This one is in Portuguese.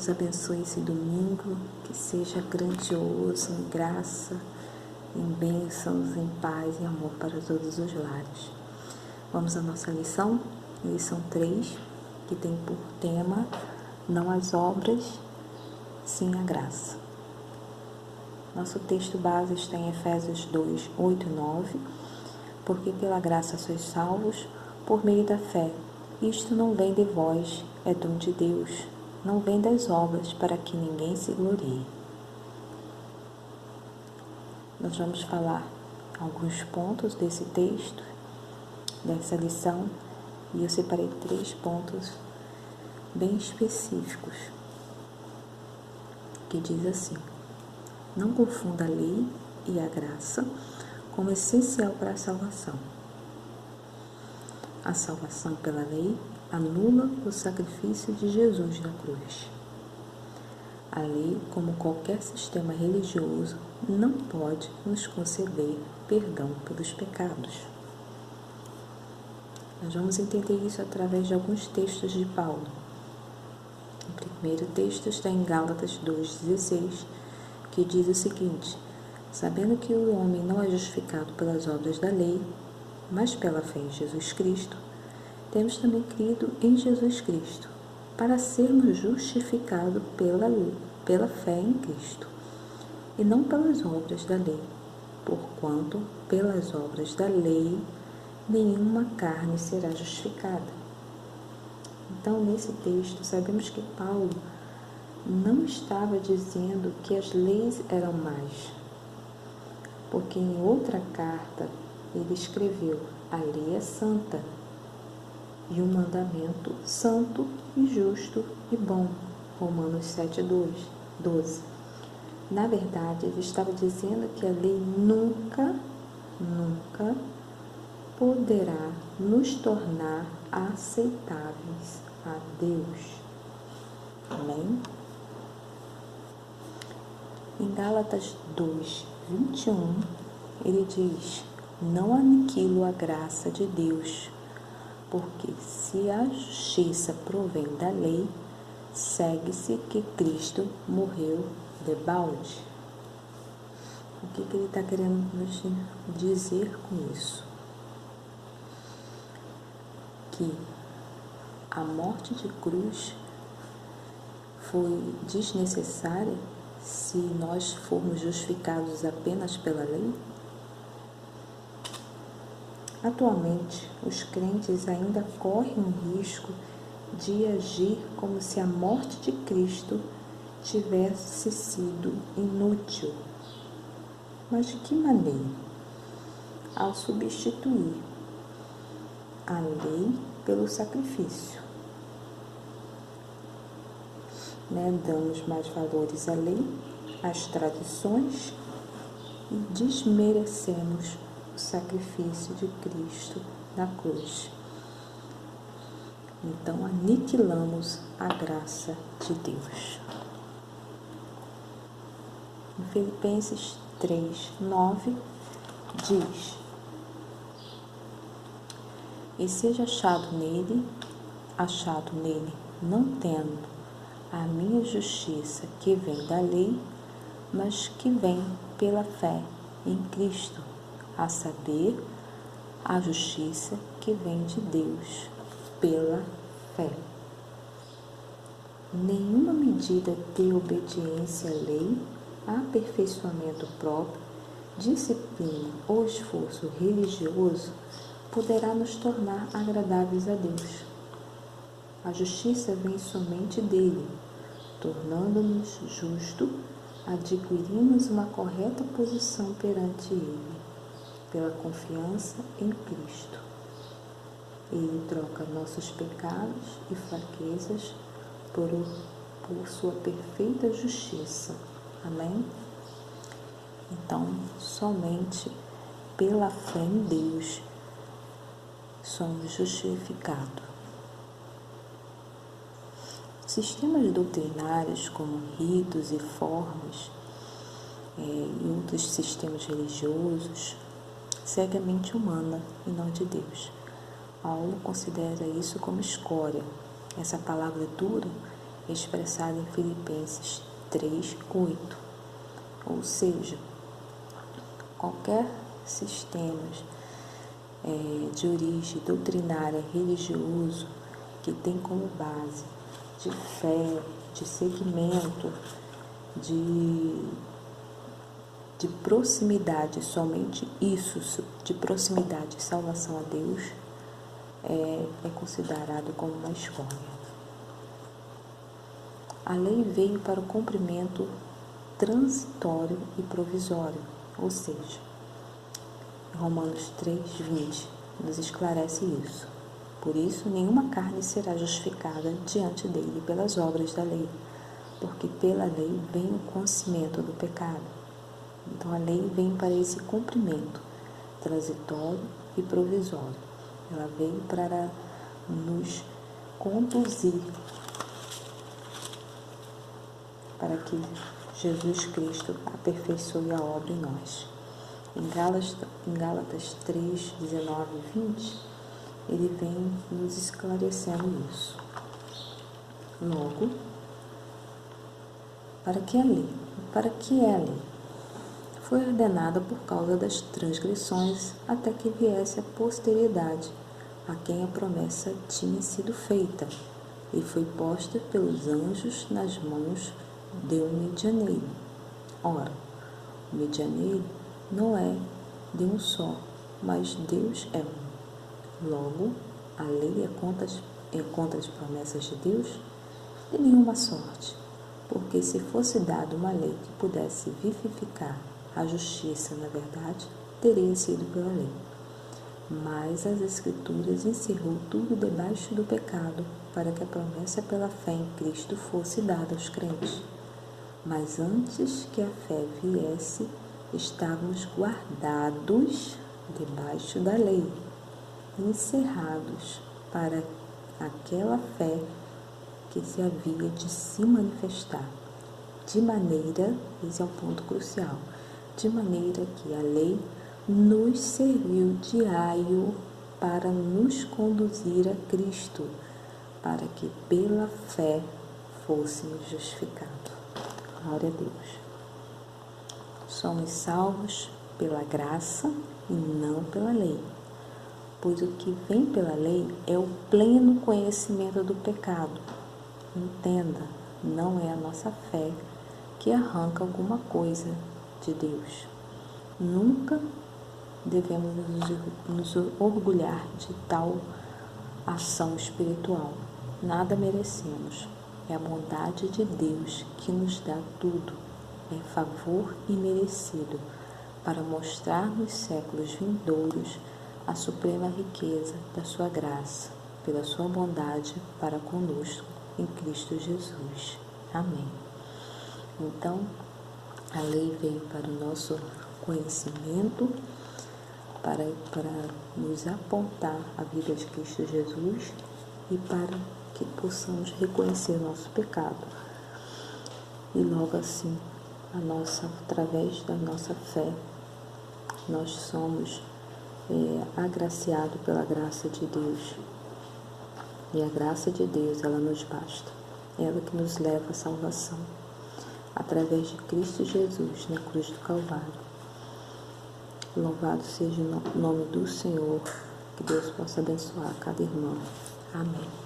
Deus abençoe esse domingo, que seja grandioso em graça, em bênçãos, em paz e amor para todos os lares. Vamos à nossa lição 3, que tem por tema não as obras, sim a graça. Nosso texto base está em Efésios 2, 8 e 9, porque pela graça sois salvos, por meio da fé. Isto não vem de vós, é dom de Deus, não vem das obras, para que ninguém se glorie. Nós vamos falar alguns pontos desse texto, dessa lição, e eu separei 3 pontos bem específicos, que diz assim: não confunda a lei e a graça como essencial para a salvação. A salvação pela lei anula o sacrifício de Jesus na cruz. A lei, como qualquer sistema religioso, não pode nos conceder perdão pelos pecados. Nós vamos entender isso através de alguns textos de Paulo. O primeiro texto está em Gálatas 2,16, que diz o seguinte: sabendo que o homem não é justificado pelas obras da lei, mas pela fé em Jesus Cristo, temos também crido em Jesus Cristo, para sermos justificados pela fé em Cristo, e não pelas obras da lei, porquanto pelas obras da lei nenhuma carne será justificada. Então, nesse texto, sabemos que Paulo não estava dizendo que as leis eram más, porque em outra carta ele escreveu: a lei é santa, e o mandamento santo e justo e bom. Romanos 7:12. Na verdade, ele estava dizendo que a lei nunca poderá nos tornar aceitáveis a Deus. Amém? Em Gálatas 2:21, ele diz: não aniquilo a graça de Deus, porque se a justiça provém da lei, segue-se que Cristo morreu debalde. O que ele está querendo nos dizer com isso? Que a morte de cruz foi desnecessária se nós formos justificados apenas pela lei? Atualmente, os crentes ainda correm o risco de agir como se a morte de Cristo tivesse sido inútil. Mas de que maneira? Ao substituir a lei pelo sacrifício. Damos mais valores à lei, às tradições, e desmerecemos o sacrifício de Cristo na cruz. Então, aniquilamos a graça de Deus. Em Filipenses 3:9 diz: e seja achado nele, não tendo a minha justiça que vem da lei, mas que vem pela fé em Cristo, a saber, a justiça que vem de Deus pela fé. Nenhuma medida de obediência à lei, aperfeiçoamento próprio, disciplina ou esforço religioso poderá nos tornar agradáveis a Deus. A justiça vem somente dele, tornando-nos justos, adquirimos uma correta posição perante ele, pela confiança em Cristo. Ele troca nossos pecados e fraquezas por sua perfeita justiça. Amém? Então, somente pela fé em Deus somos justificados. Sistemas doutrinários como ritos e formas e outros sistemas religiosos seguem a mente humana e não de Deus. Paulo considera isso como escória. Essa palavra dura expressada em Filipenses 3:8. Ou seja, qualquer sistema de origem doutrinária religioso que tem como base de fé, de seguimento, de proximidade, somente isso, de proximidade e salvação a Deus, é considerado como uma escolha. A lei veio para o cumprimento transitório e provisório, ou seja, Romanos 3:20 nos esclarece isso. Por isso, nenhuma carne será justificada diante dele pelas obras da lei, porque pela lei vem o conhecimento do pecado. Então, a lei vem para esse cumprimento transitório e provisório. Ela veio para nos conduzir para que Jesus Cristo aperfeiçoe a obra em nós. Em Gálatas 3:19 e 20, ele vem nos esclarecendo isso. Logo, para que a lei? Para que é a lei? Foi ordenada por causa das transgressões até que viesse a posteridade, a quem a promessa tinha sido feita, e foi posta pelos anjos nas mãos de um medianeiro. Ora, o medianeiro não é de um só, mas Deus é um. Logo, a lei é contra as promessas de Deus? De nenhuma sorte, porque se fosse dada uma lei que pudesse vivificar a justiça na verdade, teria sido pela lei. Mas as Escrituras encerrou tudo debaixo do pecado, para que a promessa pela fé em Cristo fosse dada aos crentes. Mas antes que a fé viesse, estávamos guardados debaixo da lei, encerrados para aquela fé que se havia de se manifestar. De maneira, esse é um ponto crucial, de maneira que a lei nos serviu de aio para nos conduzir a Cristo, para que pela fé fôssemos justificados. Glória a Deus. Somos salvos pela graça e não pela lei, pois o que vem pela lei é o pleno conhecimento do pecado. Entenda, não é a nossa fé que arranca alguma coisa de Deus. Nunca devemos nos orgulhar de tal ação espiritual. Nada merecemos. É a bondade de Deus que nos dá tudo. É favor imerecido para mostrar nos séculos vindouros a suprema riqueza da sua graça, pela sua bondade para conosco em Cristo Jesus. Amém. Então, a lei veio para o nosso conhecimento, para nos apontar a vida de Cristo Jesus e para que possamos reconhecer nosso pecado. E logo assim, através da nossa fé, nós somos agraciados pela graça de Deus. E a graça de Deus, ela nos basta. Ela que nos leva à salvação, através de Cristo Jesus, na cruz do Calvário. Louvado seja o nome do Senhor, que Deus possa abençoar cada irmão. Amém.